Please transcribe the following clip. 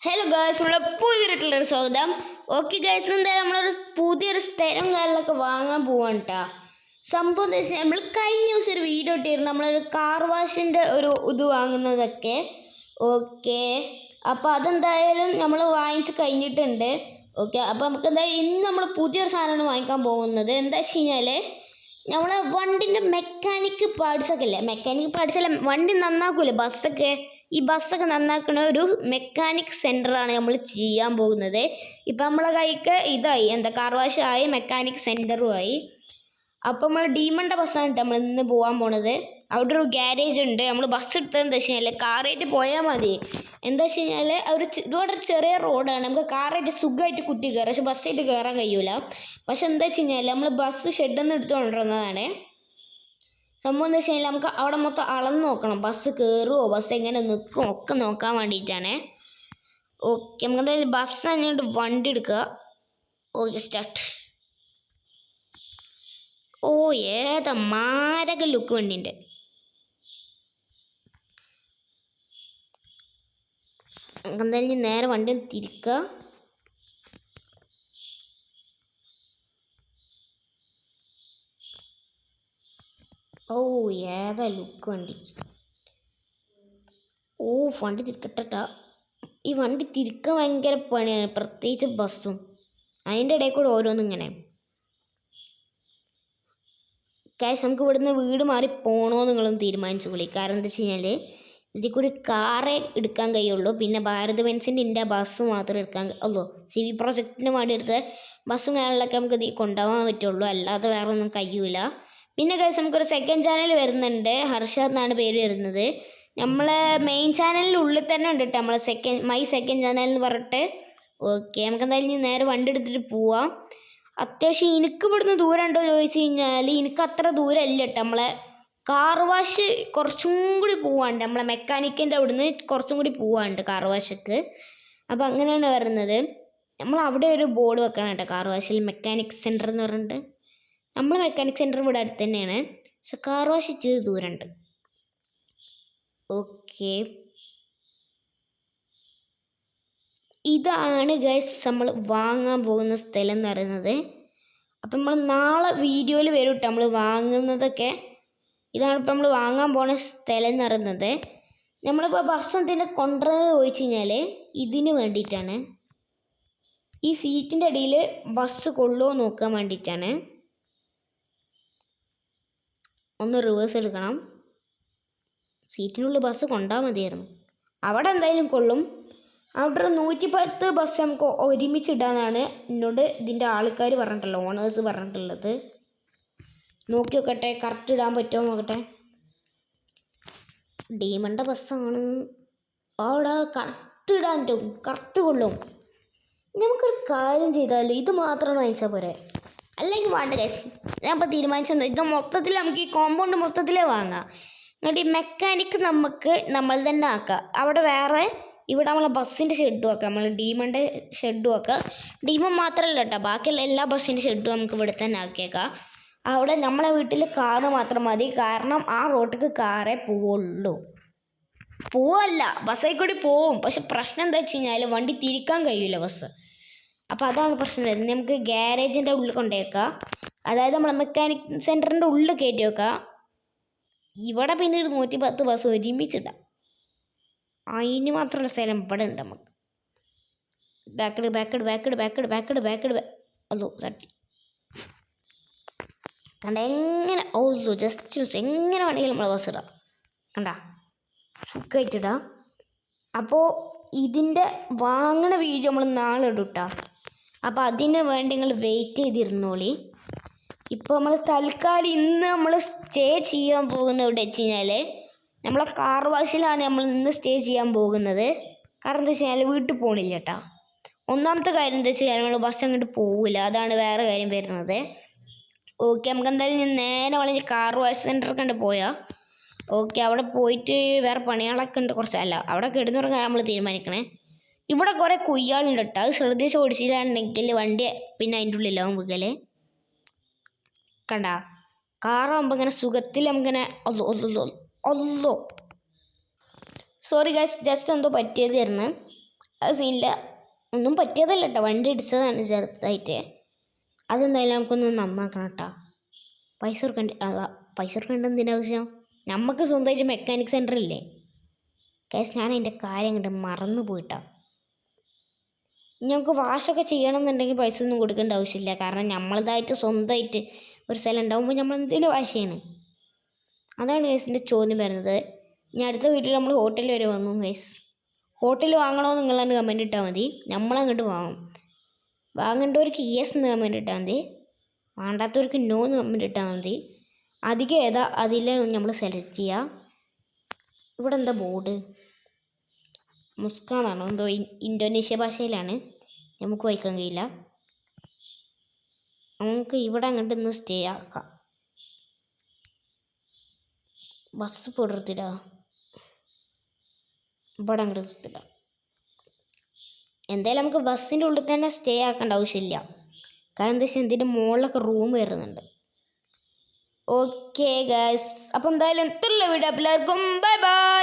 Hello guys, നമ്മളെ പുതിയൊരു സ്വാഗതം. ഓക്കെ ഗായ്സ്, എന്തായാലും നമ്മളൊരു പുതിയൊരു സ്ഥലം കാര്യങ്ങളൊക്കെ വാങ്ങാൻ പോവാണ് കേട്ടോ. സംഭവം എന്താ വെച്ചാൽ നമ്മൾ കഴിഞ്ഞ ദിവസം ഒരു വീഡിയോ ഇട്ടിരുന്നു നമ്മളൊരു കാർ വാഷിൻ്റെ ഒരു ഇത് വാങ്ങുന്നതൊക്കെ. ഓക്കെ, അപ്പോൾ അതെന്തായാലും നമ്മൾ വാങ്ങിച്ച് കഴിഞ്ഞിട്ടുണ്ട്. ഓക്കെ, അപ്പോൾ നമുക്ക് എന്തായാലും ഇന്ന് നമ്മൾ പുതിയൊരു സാധനമാണ് വാങ്ങിക്കാൻ പോകുന്നത്. എന്താ വെച്ച് കഴിഞ്ഞാൽ നമ്മളെ വണ്ടിൻ്റെ മെക്കാനിക് പാർട്സൊക്കെ ഇല്ലേ, മെക്കാനിക് പാർട്സ് അല്ല, വണ്ടി നന്നാക്കൂലേ ബസ്സൊക്കെ, ഈ ബസ്സൊക്കെ നന്നാക്കുന്ന ഒരു മെക്കാനിക് സെൻ്ററാണ് നമ്മൾ ചെയ്യാൻ പോകുന്നത്. ഇപ്പം നമ്മളെ കൈക്ക് ഇതായി, കാർ വാഷായി, മെക്കാനിക് സെൻറ്ററുമായി. അപ്പോൾ നമ്മൾ ഡീമണ്ട ബസ്സാണ് നമ്മൾ ഇന്ന് പോകാൻ പോണത്. അവിടെ ഒരു ഗ്യാരേജ് ഉണ്ട്. നമ്മൾ ബസ് എടുത്തത് എന്താ വെച്ച് കഴിഞ്ഞാൽ കാറായിട്ട് പോയാൽ മതി. എന്താ വെച്ച് കഴിഞ്ഞാൽ ഇതുപോലെ ചെറിയ റോഡാണ്, നമുക്ക് കാറായിട്ട് സുഖമായിട്ട് കുത്തി കയറാം, പക്ഷെ ബസ്സായിട്ട് കയറാൻ കഴിയൂല. പക്ഷെ എന്താ വെച്ച് കഴിഞ്ഞാൽ നമ്മൾ ബസ് ഷെഡിൽ നിന്ന് എടുത്തു കൊണ്ടുവരുന്നതാണ്. സംഭവം എന്താ വെച്ച് കഴിഞ്ഞാൽ നമുക്ക് അവിടെ മൊത്തം അളന്ന് നോക്കണം, ബസ് കയറുമോ, ബസ് എങ്ങനെ നിൽക്കും ഒക്കെ നോക്കാൻ വേണ്ടിയിട്ടാണ്. ഓക്കെ, നമുക്ക് എന്തായാലും ബസ് കഴിഞ്ഞിട്ട് വണ്ടി എടുക്കുക. Okay, start. ഓ, ഏതാ മാരക ലുക്ക് വണ്ടിൻ്റെ. നമുക്ക് എന്തായാലും നേരെ വണ്ടി തിരിക്കുക. ഓ, ഏതാ ലുക്ക് വണ്ടി. ഓ, വണ്ടി തിരിക്കട്ടെട്ടാ. ഈ വണ്ടി തിരിക്കാൻ ഭയങ്കര പണിയാണ്, പ്രത്യേകിച്ച് ബസ്സും. അതിൻ്റെ ഇടയിൽ കൂടെ ഓരോന്നിങ്ങനെ. കാശ് നമുക്ക് ഇവിടുന്ന് വീട് മാറി പോകണമെന്ന് നിങ്ങളൊന്ന് തീരുമാനിച്ചു വിളി. കാരണം എന്താ വെച്ച് കഴിഞ്ഞാൽ ഇതിൽ കൂടി കാറേ എടുക്കാൻ കഴിയുള്ളൂ. പിന്നെ ഭാരത് ബെൻസിൻ്റെ ഇന്ത്യ ബസ് മാത്രമേ എടുക്കാൻ ഉള്ളൂ. CV പ്രോജക്റ്റിന് വേണ്ടി എടുത്ത ബസ്സും കാര്യങ്ങളൊക്കെ നമുക്ക് ഇത് കൊണ്ടുപോകാൻ പറ്റുള്ളൂ, അല്ലാതെ വേറെ ഒന്നും കഴിയൂല. പിന്നെ കാശ് നമുക്കൊരു സെക്കൻഡ് ചാനൽ വരുന്നുണ്ട്, ഹർഷാദ് എന്നാണ് പേര് വരുന്നത്. നമ്മളെ മെയിൻ ചാനലിൻ്റെ ഉള്ളിൽ തന്നെ ഉണ്ട് കേട്ടോ, നമ്മളെ മൈ സെക്കൻഡ് ചാനൽ എന്ന് പറഞ്ഞിട്ട്. ഓക്കെ, നമുക്ക് എന്തായാലും നേരെ വണ്ടി എടുത്തിട്ട് പോവാം. അത്യാവശ്യം എനിക്ക് ഇവിടുന്ന് ദൂരം ഉണ്ടോ ചോദിച്ചു കഴിഞ്ഞാൽ എനിക്ക് അത്ര ദൂരം ഇല്ല കേട്ടോ. നമ്മളെ കാർ വാഷ് കുറച്ചും കൂടി പോവാണ്ട്, നമ്മളെ മെക്കാനിക്കിൻ്റെ അവിടുന്ന് കുറച്ചും കൂടി പോവാണ്ട് കാർ വാഷക്ക്. അപ്പോൾ അങ്ങനെയാണ് വരുന്നത്. നമ്മൾ അവിടെ ഒരു ബോർഡ് വെക്കണം കേട്ടോ, കാർ വാഷിൽ മെക്കാനിക് സെൻറ്റർ എന്ന് പറഞ്ഞിട്ട്. നമ്മൾ മെക്കാനിക് സെൻറ്റർ ഇവിടെ അടുത്ത് തന്നെയാണ്, പക്ഷെ കാർ വാഷ് ഇച്ചിരി ദൂരമുണ്ട്. ഓക്കെ, ഇതാണ് ഗൈസ് നമ്മൾ വാങ്ങാൻ പോകുന്ന സ്ഥലം എന്ന് പറയുന്നത്. അപ്പം നമ്മൾ നാളെ വീഡിയോയിൽ വരും കേട്ടോ നമ്മൾ വാങ്ങുന്നതൊക്കെ. ഇതാണ് ഇപ്പം നമ്മൾ വാങ്ങാൻ പോകുന്ന സ്ഥലം എന്ന് പറയുന്നത്. നമ്മളിപ്പോൾ ബസ് എന്തിനെ കൊണ്ടുവരുന്നത് ചോദിച്ചു കഴിഞ്ഞാൽ ഇതിന് വേണ്ടിയിട്ടാണ്. ഈ സീറ്റിൻ്റെ അടിയിൽ ബസ് കൊള്ളുമോ നോക്കാൻ വേണ്ടിയിട്ടാണ്. ഒന്ന് റിവേഴ്സ് എടുക്കണം. സീറ്റിനുള്ളിൽ ബസ് കൊണ്ടാൽ മതിയായിരുന്നു. അവിടെ എന്തായാലും കൊള്ളും. അവിടെ 110 ബസ് നമുക്ക് ഒരുമിച്ചിടാനാണ് എന്നോട് ഇതിൻ്റെ ആൾക്കാർ പറഞ്ഞിട്ടുള്ളത്, ഓണേഴ്സ് പറഞ്ഞിട്ടുള്ളത്. നോക്കി നോക്കട്ടെ, കറക്റ്റ് ഇടാൻ പറ്റുമോ നോക്കട്ടെ. ഡീമണ്ട ബസ്സാണ്, അവിടെ കറക്റ്റ് ഇടാൻ പറ്റും, കറക്റ്റ് കൊള്ളും. നമുക്കൊരു കാര്യം ചെയ്താലും ഇത് മാത്രം വാങ്ങിച്ചാൽ പോരെ, അല്ലെങ്കിൽ വേണ്ട കേസ്. ഞാൻ ഇപ്പോൾ തീരുമാനിച്ചത് ഇത് മൊത്തത്തിൽ നമുക്ക് ഈ കോമ്പൗണ്ട് മൊത്തത്തിലേ വാങ്ങാം. എന്നിട്ട് ഈ മെക്കാനിക്ക് നമുക്ക് നമ്മൾ തന്നെ ആക്കാം. അവിടെ വേറെ ഇവിടെ നമ്മളെ ബസ്സിൻ്റെ ഷെഡും ആക്കാം, നമ്മൾ ഡീമൻ്റെ ഷെഡും ആക്കാം. ഡീമൺ മാത്രമല്ല കേട്ടോ, ബാക്കിയുള്ള എല്ലാ ബസ്സിൻ്റെ ഷെഡും നമുക്ക് ഇവിടെ തന്നെ ആക്കിയേക്കാം. അവിടെ നമ്മളെ വീട്ടിൽ കാറ് മാത്രം മതി, കാരണം ആ റോട്ടിക്ക് കാറേ പോവുള്ളൂ. പോവല്ല, ബസ്സിൽ കൂടി പോവും. പക്ഷെ പ്രശ്നം എന്താ വെച്ച് കഴിഞ്ഞാൽ വണ്ടി തിരിക്കാൻ കഴിയില്ല ബസ്. അപ്പോൾ അതാണ് പ്രശ്നം വരുന്നത്. നമുക്ക് ഗ്യാരേജിൻ്റെ ഉള്ളിൽ കൊണ്ടുപോയേക്കാം, അതായത് നമ്മളെ മെക്കാനിക് സെൻറ്ററിൻ്റെ ഉള്ളിൽ കയറ്റി വെക്കാം. ഇവിടെ പിന്നെ ഒരു 110 ബസ് ഒരുമിച്ചിടാം, അതിന് മാത്രമുള്ള സ്ഥലം ഇവിടെ ഉണ്ട് നമുക്ക്. ബാക്കഡ് അല്ലോ തട്ടി കണ്ട എങ്ങനെ. ഓ, ജസ്റ്റ് യൂസ് എങ്ങനെ വേണമെങ്കിലും നമ്മൾ ബസ് ഇടാം, കണ്ട സുഖമായിട്ടിടാം. അപ്പോൾ ഇതിൻ്റെ വാങ്ങണ വീഡിയോ നമ്മൾ നാളെ ഇടും കേട്ടോ. അപ്പോൾ അതിന് വേണ്ടി നിങ്ങൾ വെയിറ്റ് ചെയ്തിരുന്നോളി. ഇപ്പോൾ നമ്മൾ തൽക്കാലം ഇന്ന് നമ്മൾ സ്റ്റേ ചെയ്യാൻ പോകുന്നത് എവിടെ വെച്ച് കഴിഞ്ഞാൽ നമ്മളെ കാർ വാഷിലാണ് നമ്മൾ ഇന്ന് സ്റ്റേ ചെയ്യാൻ പോകുന്നത്. കാരണം എന്താ വെച്ച് കഴിഞ്ഞാൽ വീട്ടിൽ പോകണില്ല കേട്ടോ. ഒന്നാമത്തെ കാര്യം എന്താ വെച്ച് കഴിഞ്ഞാൽ നമ്മൾ ബസ് അങ്ങോട്ട് പോവില്ല, അതാണ് വേറെ കാര്യം വരുന്നത്. ഓക്കെ, നമുക്ക് എന്തായാലും നേരെ വളരെ കാർ വാഷ് സെൻറ്ററിൽ കണ്ട് പോയാൽ. ഓക്കെ, അവിടെ പോയിട്ട് വേറെ പണികളൊക്കെ ഉണ്ട് കുറച്ചല്ല, അവിടെ കിടന്നുറങ്ങാൻ നമ്മൾ തീരുമാനിക്കണേ. ഇവിടെ കുറേ കുയ്യാളുണ്ട് കേട്ടോ, അത് ശ്രദ്ധിച്ച് ഓടിച്ചിട്ടുണ്ടെങ്കിൽ വണ്ടി പിന്നെ അതിൻ്റെ ഉള്ളിലാവും വീകല്. കണ്ട കാറാകുമ്പോൾ ഇങ്ങനെ സുഖത്തിൽ നമുക്കിങ്ങനെ ഒല്ലോ. സോറി ഗൈസ്, ജസ്റ്റ് എന്തോ പറ്റിയതായിരുന്നു. അത് സീനില്ല, ഒന്നും പറ്റിയതല്ല കേട്ടോ, വണ്ടി ഇടിച്ചതാണ് ചെറുതായിട്ട്. അതെന്തായാലും നമുക്കൊന്ന് നന്നാക്കണം കേട്ടോ. പൈസ കൊടുക്കേണ്ട എന്തിൻ്റെ ആവശ്യം? നമുക്ക് സ്വന്തമായിട്ട് മെക്കാനിക് സെൻ്റർ ഇല്ലേ കേസ്. ഞാൻ അതിൻ്റെ കാര്യം കണ്ട് മറന്നു പോയിട്ടാ. ഞങ്ങൾക്ക് വാഷൊക്കെ ചെയ്യണമെന്നുണ്ടെങ്കിൽ പൈസ ഒന്നും കൊടുക്കേണ്ട ആവശ്യമില്ല, കാരണം നമ്മളതായിട്ട് സ്വന്തമായിട്ട് ഒരു സ്ഥലം ഉണ്ടാകുമ്പോൾ നമ്മൾ എന്തെങ്കിലും വാഷ് ചെയ്യണം. അതാണ് കേസിൻ്റെ ചോദ്യം വരുന്നത്. ഇനി അടുത്ത വീട്ടിൽ നമ്മൾ ഹോട്ടലിൽ വരെ വാങ്ങും കേസ്. ഹോട്ടലിൽ വാങ്ങണോ നിങ്ങളാണ് കമൻറ്റ് ഇട്ടാൽ മതി, നമ്മളങ്ങോട്ട് വാങ്ങും. വാങ്ങേണ്ടവർക്ക് യെസ് എന്ന് കമൻറ്റ് ഇട്ടാൽ മതി, വേണ്ടാത്തവർക്ക് നോ എന്ന് കമൻറ്റ് ഇട്ടാൽ മതി. അധികം ഏതാ അതിൽ നമ്മൾ സെലക്ട് ചെയ്യുക. ഇവിടെ എന്താ ബോർഡ്? മുസ്കാന്നാണോ എന്തോ ഇന്തോനേഷ്യ ഭാഷയിലാണ്, നമുക്ക് വായിക്കാൻ കഴിയില്ല. നമുക്ക് ഇവിടെ അങ്ങോട്ട് ഇന്ന് സ്റ്റേ ആക്കാം. ബസ് പോടുത്തില്ല, ഇവിടെ അങ്ങോട്ട് നിർത്തില്ല. എന്തായാലും നമുക്ക് ബസ്സിൻ്റെ ഉള്ളിൽ തന്നെ സ്റ്റേ ആക്കേണ്ട ആവശ്യമില്ല, കാരണം എന്താ വെച്ചാൽ ഇതിൻ്റെ മുകളിലൊക്കെ റൂം വരുന്നുണ്ട്. ഓക്കെ ഗൈസ്, അപ്പോൾ എന്തായാലും ഇത്രയുള്ള വീഡിയോ എല്ലാവർക്കും ബൈ ബൈ.